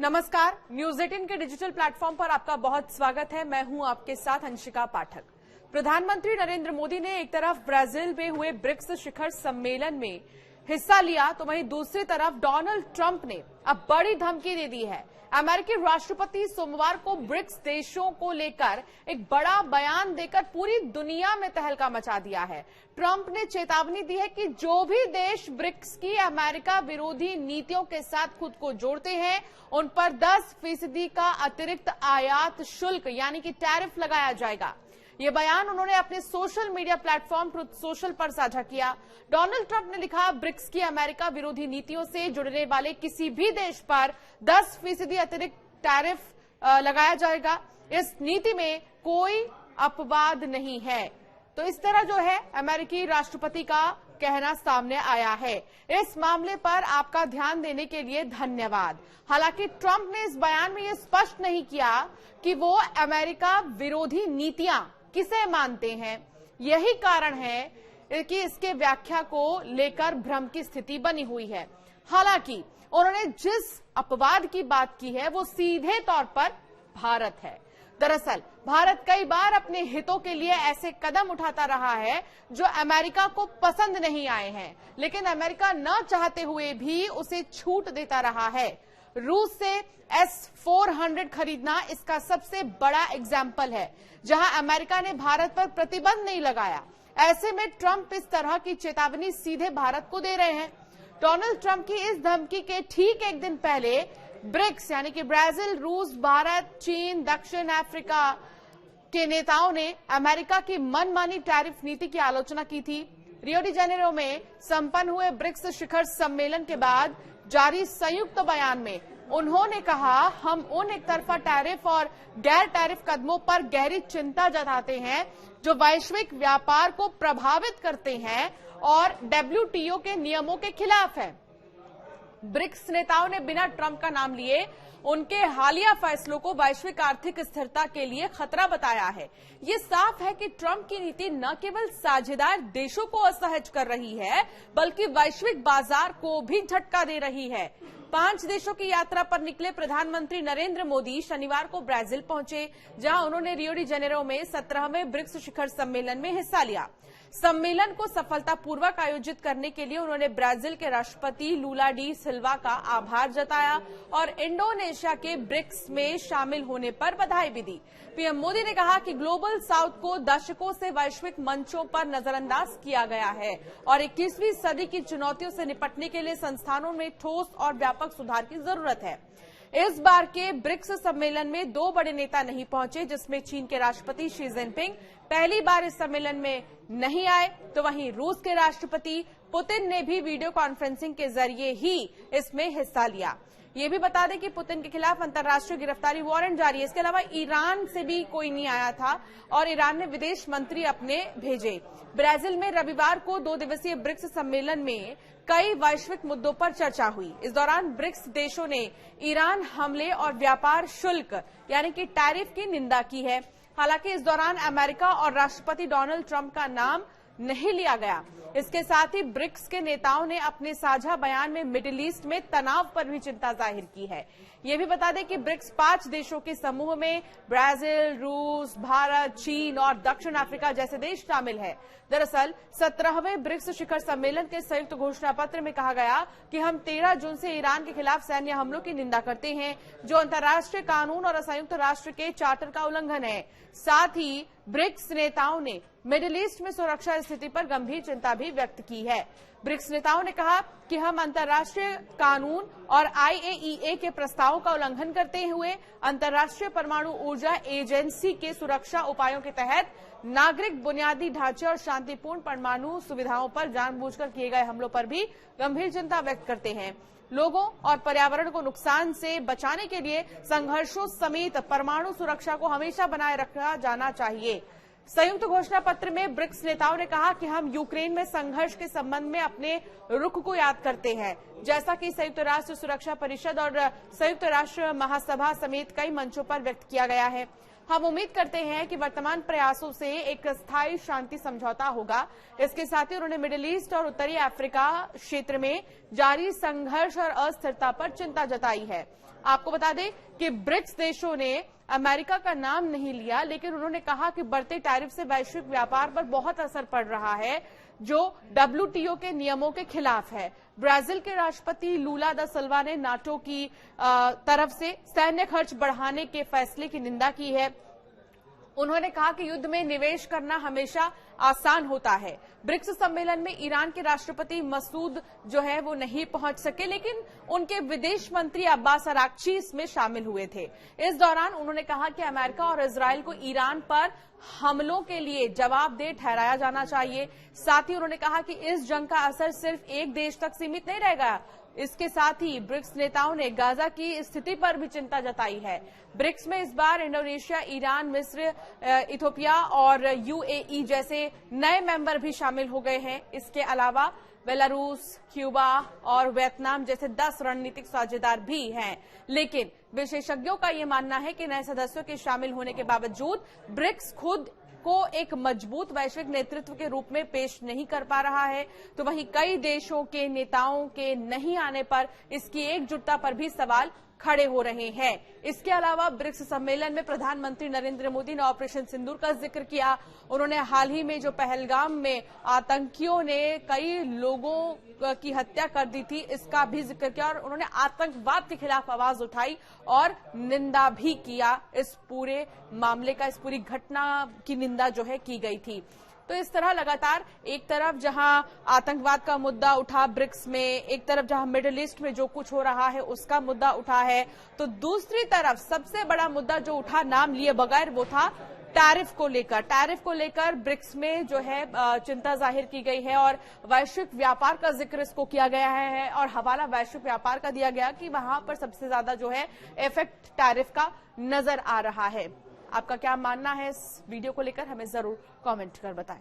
नमस्कार, न्यूज 18 के digital platform पर आपका बहुत स्वागत है। मैं हूं आपके साथ अंशिका पाठक। प्रधानमंत्री नरेंद्र मोदी ने एक तरफ ब्राजील में हुए ब्रिक्स शिखर सम्मेलन में हिस्सा लिया, तो वहीं दूसरी तरफ डोनाल्ड ट्रंप ने अब बड़ी धमकी दे दी है। अमेरिकी राष्ट्रपति सोमवार को ब्रिक्स देशों को लेकर एक बड़ा बयान देकर पूरी दुनिया में तहलका मचा दिया है। ट्रंप ने चेतावनी दी है कि जो भी देश ब्रिक्स की अमेरिका विरोधी नीतियों के साथ खुद को जोड़ते हैं, उन पर 10% का अतिरिक्त आयात शुल्क यानी कि टैरिफ लगाया जाएगा। ये बयान उन्होंने अपने social media platform truth social पर साझा किया। डोनाल्ड ट्रंप ने लिखा, ब्रिक्स की अमेरिका विरोधी नीतियों से जुड़ने वाले किसी भी देश पर 10% अतिरिक्त टैरिफ लगाया जाएगा। इस नीति में कोई अपवाद नहीं है। तो इस तरह जो है अमेरिकी राष्ट्रपति का कहना सामने आया है। इस मामले पर आपका ध्यान देने के लिए धन्यवाद। हालांकि ट्रंप ने इस बयान में यह स्पष्ट नहीं किया कि वो अमेरिका विरोधी नीतियां किसे मानते हैं। यही कारण है कि इसके व्याख्या को लेकर भ्रम की स्थिति बनी हुई है। हालांकि उन्होंने जिस अपवाद की बात की है वो सीधे तौर पर भारत है। दरअसल भारत कई बार अपने हितों के लिए ऐसे कदम उठाता रहा है जो अमेरिका को पसंद नहीं आए हैं, लेकिन अमेरिका न चाहते हुए भी उसे छूट देता रहा है। रूस से S-400 खरीदना इसका सबसे बड़ा एग्जाम्पल है, जहां अमेरिका ने भारत पर प्रतिबंध नहीं लगाया। ऐसे में ट्रंप इस तरह की चेतावनी सीधे भारत को दे रहे हैं। डोनाल्ड ट्रंप की इस धमकी के ठीक एक दिन पहले ब्रिक्स यानी कि ब्राजील, रूस, भारत, चीन, दक्षिण अफ्रीका के नेताओं ने अमेरिका की मनमानी टैरिफ नीति की आलोचना की थी। रियो डी जेनेरो में संपन्न हुए ब्रिक्स शिखर सम्मेलन के बाद जारी संयुक्त बयान में उन्होंने कहा, हम उन एक तरफा टैरिफ और गैर टैरिफ कदमों पर गहरी चिंता जताते हैं जो वैश्विक व्यापार को प्रभावित करते हैं और WTO के नियमों के खिलाफ है। ब्रिक्स नेताओं ने बिना ट्रंप का नाम लिए उनके हालिया फैसलों को वैश्विक आर्थिक स्थिरता के लिए खतरा बताया है। ये साफ है कि ट्रंप की नीति न केवल साझेदार देशों को असहज कर रही है, बल्कि वैश्विक बाजार को भी झटका दे रही है। 5 देशों की यात्रा पर निकले प्रधानमंत्री नरेंद्र मोदी शनिवार को ब्राजील पहुंचे, जहां उन्होंने रियो डी जेनेरो में 17वें ब्रिक्स शिखर सम्मेलन में हिस्सा लिया। सम्मेलन को सफलतापूर्वक आयोजित करने के लिए उन्होंने ब्राजील के राष्ट्रपति लूला डी सिल्वा का आभार जताया और इंडोनेशिया के ब्रिक्स में शामिल होने पर बधाई भी दी। पीएम मोदी ने कहा कि ग्लोबल साउथ को दशकों से वैश्विक मंचों पर नजरअंदाज किया गया है और 21वीं सदी की चुनौतियों से निपटने के लिए संस्थानों में ठोस और व्यापक सुधार की जरूरत है। इस बार के ब्रिक्स सम्मेलन में 2 बड़े नेता नहीं पहुंचे, जिसमें चीन के राष्ट्रपति शी जिनपिंग पहली बार इस सम्मेलन में नहीं आए, तो वहीं रूस के राष्ट्रपति पुतिन ने भी वीडियो कॉन्फ्रेंसिंग के जरिए ही इसमें हिस्सा लिया। ये भी बता दें कि पुतिन के खिलाफ अंतर्राष्ट्रीय गिरफ्तारी वारंट जारी है। इसके अलावा ईरान से भी कोई नहीं आया था और ईरान ने विदेश मंत्री अपने भेजे। ब्राजील में रविवार को 2 दिवसीय ब्रिक्स सम्मेलन में कई वैश्विक मुद्दों पर चर्चा हुई। इस दौरान ब्रिक्स देशों ने ईरान हमले और व्यापार शुल्क यानी कि टैरिफ की निंदा की है। हालांकि इस दौरान अमेरिका और राष्ट्रपति डोनाल्ड ट्रंप का नाम नहीं लिया गया। इसके साथ ही ब्रिक्स के नेताओं ने अपने साझा बयान में मिडिल ईस्ट में तनाव पर भी चिंता जाहिर की है। ये भी बता दें कि ब्रिक्स 5 देशों के समूह में ब्राजील, रूस, भारत, चीन और दक्षिण अफ्रीका जैसे देश शामिल है। दरअसल 17वें ब्रिक्स शिखर सम्मेलन के संयुक्त घोषणा पत्र में कहा गया कि हम 13 जून से ईरान के खिलाफ सैन्य हमलों की निंदा करते हैं, जो अंतर्राष्ट्रीय कानून और संयुक्त राष्ट्र के चार्टर का उल्लंघन है। साथ ही ब्रिक्स नेताओं ने मिडिल ईस्ट में सुरक्षा स्थिति पर गंभीर चिंता भी व्यक्त की है। ब्रिक्स नेताओं ने कहा कि हम अंतर्राष्ट्रीय कानून और IAEA के प्रस्तावों का उल्लंघन करते हुए अंतर्राष्ट्रीय परमाणु ऊर्जा एजेंसी के सुरक्षा उपायों के तहत नागरिक बुनियादी ढांचे और शांतिपूर्ण परमाणु सुविधाओं पर जानबूझकर किए गए हमलों पर भी गंभीर चिंता व्यक्त करते हैं। लोगों और पर्यावरण को नुकसान से बचाने के लिए संघर्षों समेत परमाणु सुरक्षा को हमेशा बनाए रखा जाना चाहिए। संयुक्त घोषणा पत्र में ब्रिक्स नेताओं ने कहा कि हम यूक्रेन में संघर्ष के संबंध में अपने रुख को याद करते हैं, जैसा कि संयुक्त राष्ट्र सुरक्षा परिषद और संयुक्त राष्ट्र महासभा समेत कई मंचों पर व्यक्त किया गया है। हम उम्मीद करते हैं कि वर्तमान प्रयासों से एक स्थायी शांति समझौता होगा। इसके साथ ही उन्होंने मिडिल ईस्ट और उत्तरी अफ्रीका क्षेत्र में जारी संघर्ष और अस्थिरता पर चिंता जताई है। आपको बता दें कि ब्रिक्स देशों ने अमेरिका का नाम नहीं लिया, लेकिन उन्होंने कहा कि बढ़ते टैरिफ से वैश्विक व्यापार पर बहुत असर पड़ रहा है, जो WTO के नियमों के खिलाफ है। ब्राजील के राष्ट्रपति लूला दा सिल्वा ने नाटो की तरफ से सैन्य खर्च बढ़ाने के फैसले की निंदा की है। उन्होंने कहा कि युद्ध में निवेश करना हमेशा आसान होता है। ब्रिक्स सम्मेलन में ईरान के राष्ट्रपति मसूद जो है वो नहीं पहुंच सके, लेकिन उनके विदेश मंत्री अब्बास अराक्ची इसमें शामिल हुए थे। इस दौरान उन्होंने कहा कि अमेरिका और इजरायल को ईरान पर हमलों के लिए जवाबदेह ठहराया जाना चाहिए। साथ ही उन्होंने कहा कि इस जंग का असर सिर्फ एक देश तक सीमित नहीं रहेगा। इसके साथ ही ब्रिक्स नेताओं ने गाजा की स्थिति पर भी चिंता जताई है। ब्रिक्स में इस बार इंडोनेशिया, ईरान, मिस्र, इथियोपिया और UAE जैसे नए मेंबर भी शामिल हो गए हैं। इसके अलावा बेलारूस, क्यूबा और वियतनाम जैसे 10 रणनीतिक साझेदार भी हैं। लेकिन विशेषज्ञों का यह मानना है कि नए सदस्यों के शामिल होने के बावजूद ब्रिक्स खुद को एक मजबूत वैश्विक नेतृत्व के रूप में पेश नहीं कर पा रहा है, तो वहीं कई देशों के नेताओं के नहीं आने पर इसकी एकजुटता पर भी सवाल खड़े हो रहे हैं। इसके अलावा ब्रिक्स सम्मेलन में प्रधानमंत्री नरेंद्र मोदी ने ऑपरेशन सिंदूर का जिक्र किया। उन्होंने हाल ही में जो पहलगाम में आतंकियों ने कई लोगों की हत्या कर दी थी, इसका भी जिक्र किया और उन्होंने आतंकवाद के खिलाफ आवाज उठाई और निंदा भी किया। इस पूरे मामले का, इस पूरी घटना की निंदा जो है की गई थी। तो इस तरह लगातार एक तरफ जहां आतंकवाद का मुद्दा उठा ब्रिक्स में, एक तरफ जहां मिडिल ईस्ट में जो कुछ हो रहा है उसका मुद्दा उठा है, तो दूसरी तरफ सबसे बड़ा मुद्दा जो उठा नाम लिए बगैर वो था टैरिफ को लेकर। टैरिफ को लेकर ब्रिक्स में जो है चिंता जाहिर की गई है और वैश्विक व्यापार का जिक्र इसको किया गया है और हवाला वैश्विक व्यापार का दिया गया कि वहां पर सबसे ज्यादा जो है इफेक्ट टैरिफ का नजर आ रहा है। आपका क्या मानना है इस वीडियो को लेकर, हमें जरूर कमेंट कर बताएं।